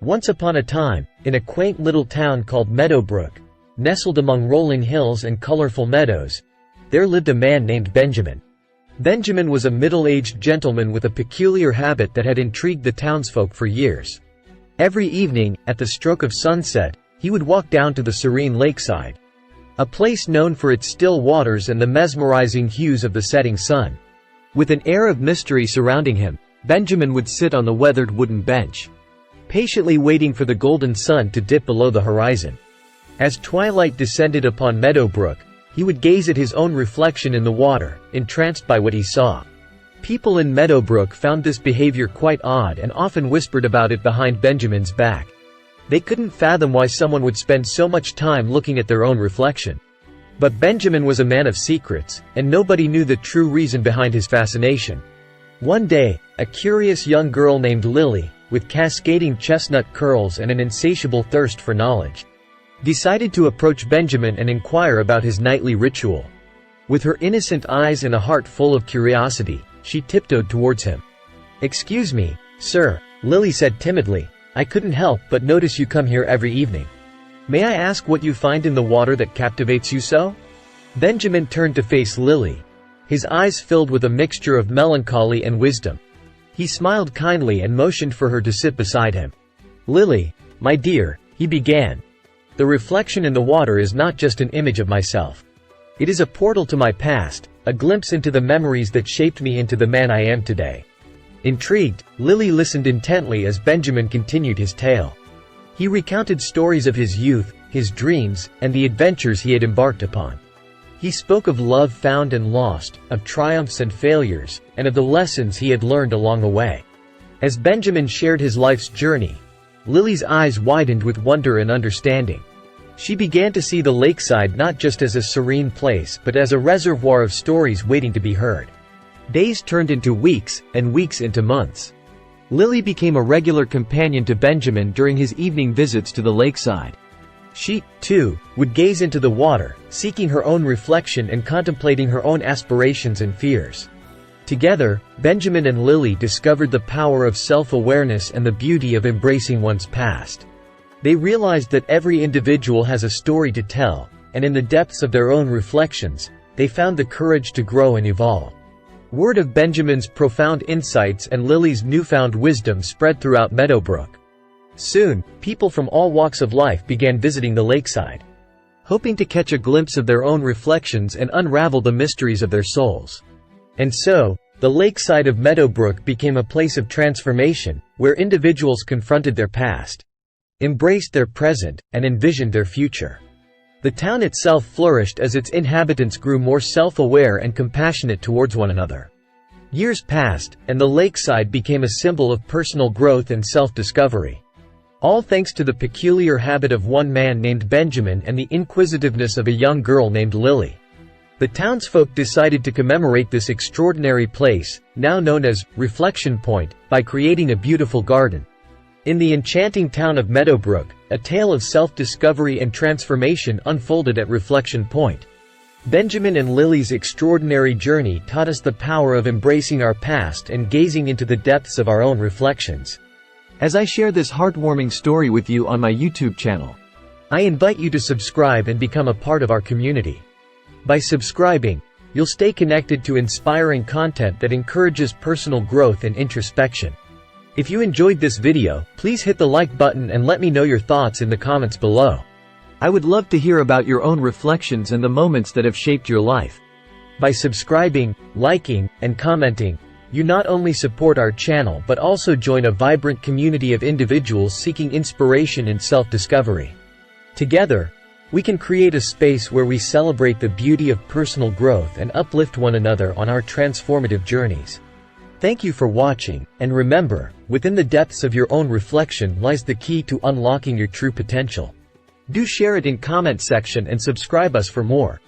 Once upon a time, in a quaint little town called Meadowbrook, nestled among rolling hills and colorful meadows, there lived a man named Benjamin. Benjamin was a middle-aged gentleman with a peculiar habit that had intrigued the townsfolk for years. Every evening, at the stroke of sunset, he would walk down to the serene lakeside, a place known for its still waters and the mesmerizing hues of the setting sun. With an air of mystery surrounding him, Benjamin would sit on the weathered wooden bench, patiently waiting for the golden sun to dip below the horizon. As twilight descended upon Meadowbrook, he would gaze at his own reflection in the water, entranced by what he saw. People in Meadowbrook found this behavior quite odd and often whispered about it behind Benjamin's back. They couldn't fathom why someone would spend so much time looking at their own reflection. But Benjamin was a man of secrets, and nobody knew the true reason behind his fascination. One day, a curious young girl named Lily, with cascading chestnut curls and an insatiable thirst for knowledge, decided to approach Benjamin and inquire about his nightly ritual. With her innocent eyes and a heart full of curiosity, she tiptoed towards him. "Excuse me, sir," Lily said timidly, "I couldn't help but notice you come here every evening. May I ask what you find in the water that captivates you so?" Benjamin turned to face Lily, his eyes filled with a mixture of melancholy and wisdom. He smiled kindly and motioned for her to sit beside him. "Lily, my dear," he began, "the reflection in the water is not just an image of myself. It is a portal to my past, a glimpse into the memories that shaped me into the man I am today." Intrigued, Lily listened intently as Benjamin continued his tale. He recounted stories of his youth, his dreams, and the adventures he had embarked upon. He spoke of love found and lost, of triumphs and failures, and of the lessons he had learned along the way. As Benjamin shared his life's journey, Lily's eyes widened with wonder and understanding. She began to see the lakeside not just as a serene place but as a reservoir of stories waiting to be heard. Days turned into weeks, and weeks into months. Lily became a regular companion to Benjamin during his evening visits to the lakeside. She, too, would gaze into the water, seeking her own reflection and contemplating her own aspirations and fears. Together, Benjamin and Lily discovered the power of self-awareness and the beauty of embracing one's past. They realized that every individual has a story to tell, and in the depths of their own reflections, they found the courage to grow and evolve. Word of Benjamin's profound insights and Lily's newfound wisdom spread throughout Meadowbrook. Soon, people from all walks of life began visiting the lakeside, hoping to catch a glimpse of their own reflections and unravel the mysteries of their souls. And so, the lakeside of Meadowbrook became a place of transformation, where individuals confronted their past, embraced their present, and envisioned their future. The town itself flourished as its inhabitants grew more self-aware and compassionate towards one another. Years passed, and the lakeside became a symbol of personal growth and self-discovery. All thanks to the peculiar habit of one man named Benjamin and the inquisitiveness of a young girl named Lily. The townsfolk decided to commemorate this extraordinary place, now known as Reflection Point, by creating a beautiful garden. In the enchanting town of Meadowbrook, a tale of self-discovery and transformation unfolded at Reflection Point. Benjamin and Lily's extraordinary journey taught us the power of embracing our past and gazing into the depths of our own reflections. As I share this heartwarming story with you on my YouTube channel, I invite you to subscribe and become a part of our community. By subscribing, you'll stay connected to inspiring content that encourages personal growth and introspection. If you enjoyed this video, please hit the like button and let me know your thoughts in the comments below. I would love to hear about your own reflections and the moments that have shaped your life. By subscribing, liking, and commenting, you not only support our channel but also join a vibrant community of individuals seeking inspiration and self-discovery. Together, we can create a space where we celebrate the beauty of personal growth and uplift one another on our transformative journeys. Thank you for watching, and remember, within the depths of your own reflection lies the key to unlocking your true potential. Do share it in comment section and subscribe us for more.